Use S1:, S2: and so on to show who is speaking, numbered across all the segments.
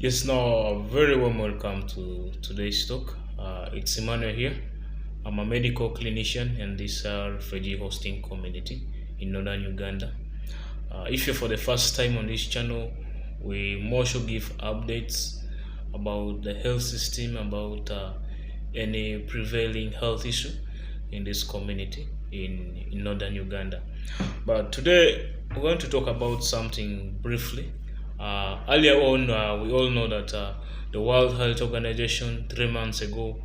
S1: Yes, now very warm welcome to today's talk. It's Emmanuel here. I'm a medical clinician in this refugee hosting community in northern Uganda. If you're for the first time on this channel, we mostly give updates about the health system, about any prevailing health issue in this community in northern Uganda. But today we're going to talk about something briefly. Earlier on, we all know that the World Health Organization 3 months ago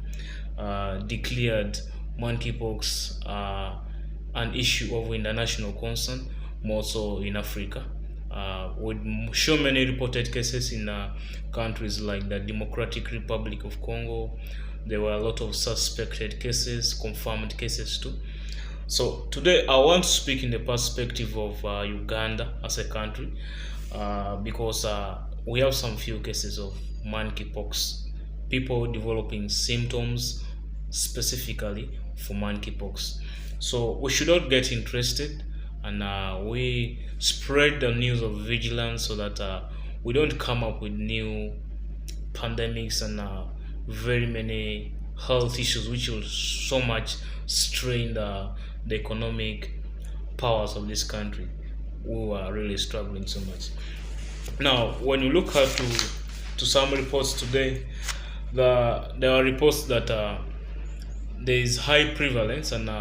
S1: declared monkeypox an issue of international concern, more so in Africa. With so many reported cases in countries like the Democratic Republic of Congo, there were a lot of suspected cases, confirmed cases too. So today I want to speak in the perspective of Uganda as a country because we have some few cases of monkeypox, people developing symptoms specifically for monkeypox. So we should not get interested and we spread the news of vigilance so that we don't come up with new pandemics and very many health issues which will so much strain the economic powers of this country who are really struggling so much. Now, when you look at to some reports today, there are reports that there is high prevalence and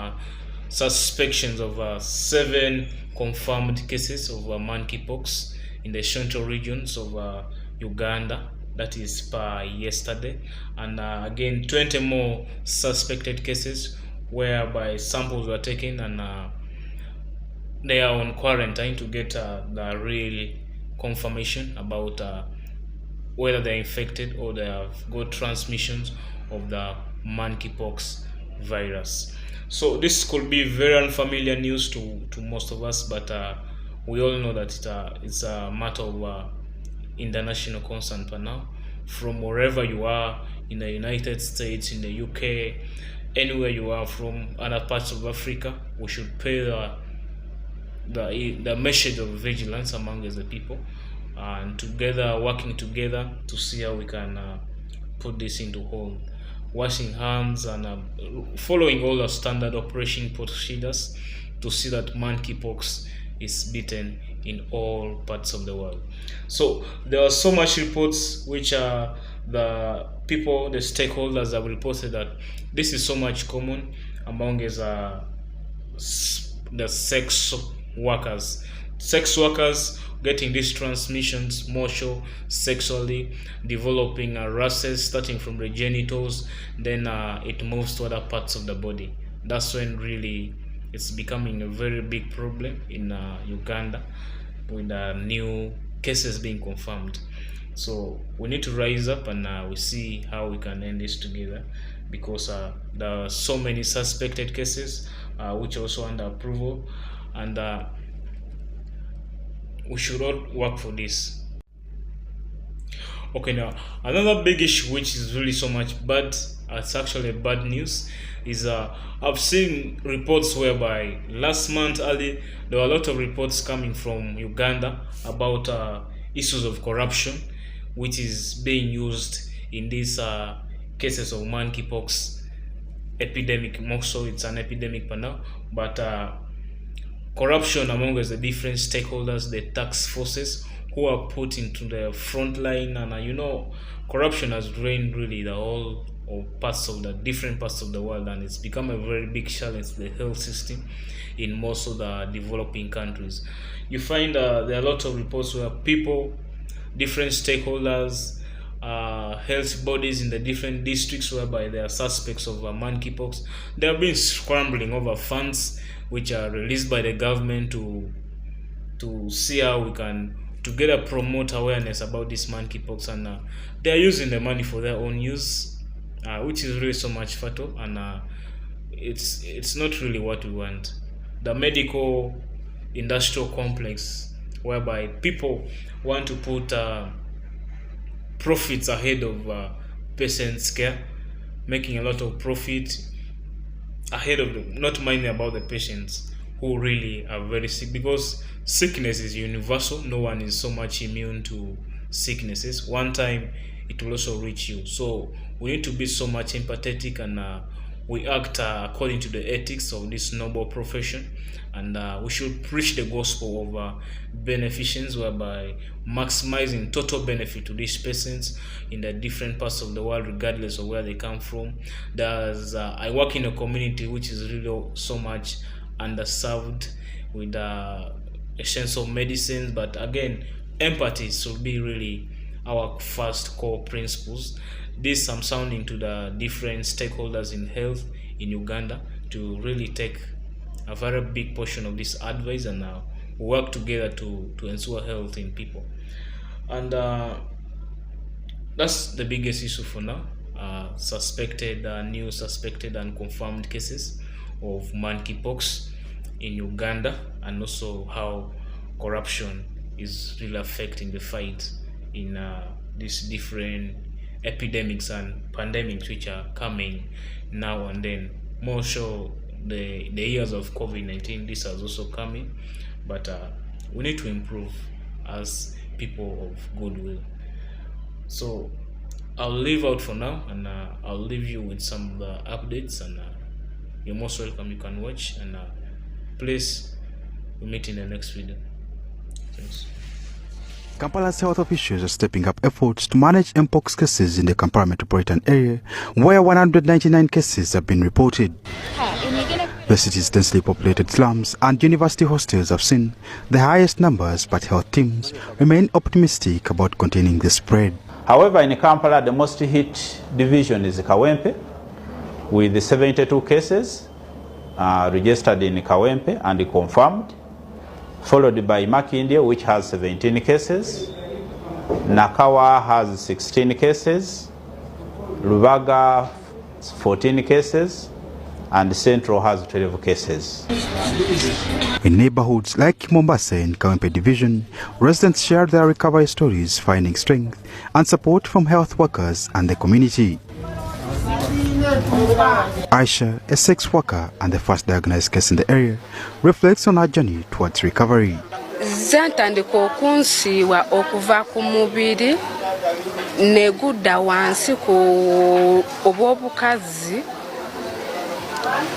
S1: suspicions of 7 confirmed cases of monkeypox in the central regions of Uganda. That is per yesterday, and again 20 more suspected cases whereby samples were taken and they are on quarantine to get the real confirmation about whether they're infected or they have got transmissions of the monkeypox virus. So this could be very unfamiliar news to most of us, but we all know that it's a matter of international concern for now. From wherever you are in the United States, in the UK, anywhere you are from other parts of Africa, we should pay the message of vigilance among the people and together working together to see how we can put this into hold, washing hands and following all the standard operation procedures to see that monkeypox is beaten in all parts of the world. So there are so much reports which are the people, the stakeholders have reported that this is so much common among the sex workers getting these transmissions more so sexually, developing rashes starting from the genitals, then it moves to other parts of the body. That's when really it's becoming a very big problem in Uganda with new cases being confirmed. So we need to rise up and we see how we can end this together, because there are so many suspected cases which are also under approval, and we should all work for this. Okay, now another big issue which is really so much bad, it's actually bad news, is I've seen reports whereby last month early there were a lot of reports coming from Uganda about issues of corruption which is being used in these cases of monkeypox epidemic. Also, it's an epidemic for now, but corruption among the different stakeholders, the tax forces who are put into the front line, and corruption has drained really the whole of parts of the different parts of the world, and it's become a very big challenge to the health system in most of the developing countries. You find there are a lot of reports where people, different stakeholders, health bodies in the different districts whereby they are suspects of monkeypox, they have been scrambling over funds which are released by the government to see how we can together promote awareness about this monkeypox, and they are using the money for their own use, which is really so much fatal, and it's not really what we want. The medical industrial complex whereby people want to put profits ahead of patients' care, making a lot of profit ahead of them, not minding about the patients who really are very sick, because sickness is universal. No one is so much immune to sicknesses, one time it will also reach you. So we need to be so much empathetic, and we act according to the ethics of this noble profession, and we should preach the gospel of beneficence, whereby maximizing total benefit to these patients in the different parts of the world, regardless of where they come from. I work in a community which is really so much underserved with essential medicines, but again, empathy should be really our first core principles. This I'm sounding to the different stakeholders in health in Uganda to really take a very big portion of this advice and work together to ensure health in people. And that's the biggest issue for now. New suspected and confirmed cases of monkeypox in Uganda, and also how corruption is really affecting the fight in these different epidemics and pandemics which are coming now and then. More so the years of COVID-19, this has also coming, but we need to improve as people of goodwill. So I'll leave out for now, and I'll leave you with some of the updates, and you're most welcome. You can watch, and please, we'll meet in the next video. Thanks.
S2: Kampala's health officials are stepping up efforts to manage Mpox cases in the Kampala metropolitan area, where 199 cases have been reported. The city's densely populated slums and university hostels have seen the highest numbers, but health teams remain optimistic about containing the spread.
S3: However, in Kampala, the most hit division is Kawempe, with 72 cases registered in Kawempe and confirmed, followed by Makindye, which has 17 cases. Nakawa has 16 cases. Lubaga, 14 cases. And Central has 12 cases.
S2: In neighborhoods like Mombasa in Kawempe Division, residents share their recovery stories, finding strength and support from health workers and the community. Aisha, a sex worker and the first diagnosed case in the area, reflects on her journey towards recovery.
S4: Zantandika okunsiiwa okuva ku mubiri negudda wansi ku obw'obukazi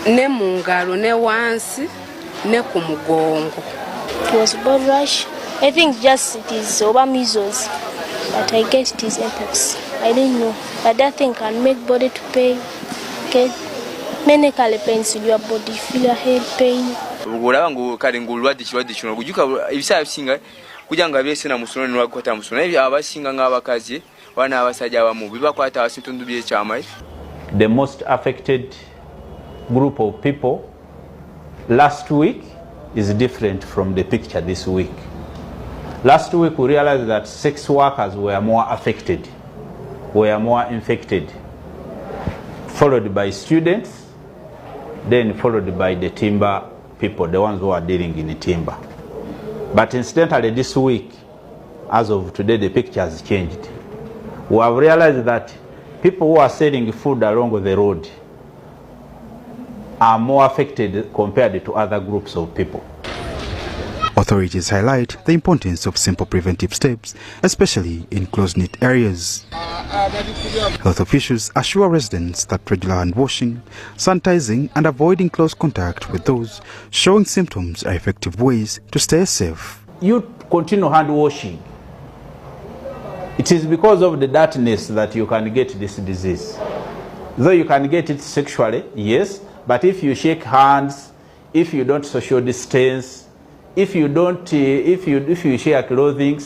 S4: ne mu ngalo ne wansi ne ku mugongo.
S5: It was blood rush. I think just it is over measles, but I guess it is Mpox. I didn't know, but that thing can make body to pain. Okay, many pains in your body, feel your head pain.
S6: Bwera ngo kale ngulwadde kirwadde kino gujuka ebisa bisinga kujanga byese na musono ne wakwata musono ebyo abasinga ng'abakazi wana abasajja abamu bibakwata abasintundu by'ekyama.
S3: The most affected group of people last week is different from the picture this week. Last week we realized that sex workers were more affected, were more infected, followed by students, then followed by the timber people, the ones who are dealing in the timber. But incidentally this week, as of today, the picture has changed. We have realized that people who are selling food along the road are more affected compared to other groups of people.
S2: Authorities highlight the importance of simple preventive steps, especially in close-knit areas. Health officials assure residents that regular hand washing, sanitizing and avoiding close contact with those showing symptoms are effective ways to stay safe.
S3: You continue hand washing. It is because of the dirtiness that you can get this disease. Though you can get it sexually, yes, but if you shake hands, if you don't social distance, if you don't, if you share clothing,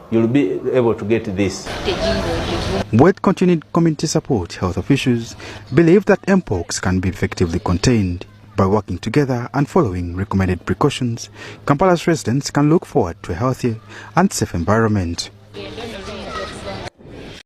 S3: you'll be able to get this.
S2: With continued community support, health officials believe that Mpox can be effectively contained. By working together and following recommended precautions, Kampala's residents can look forward to a healthier and safe environment.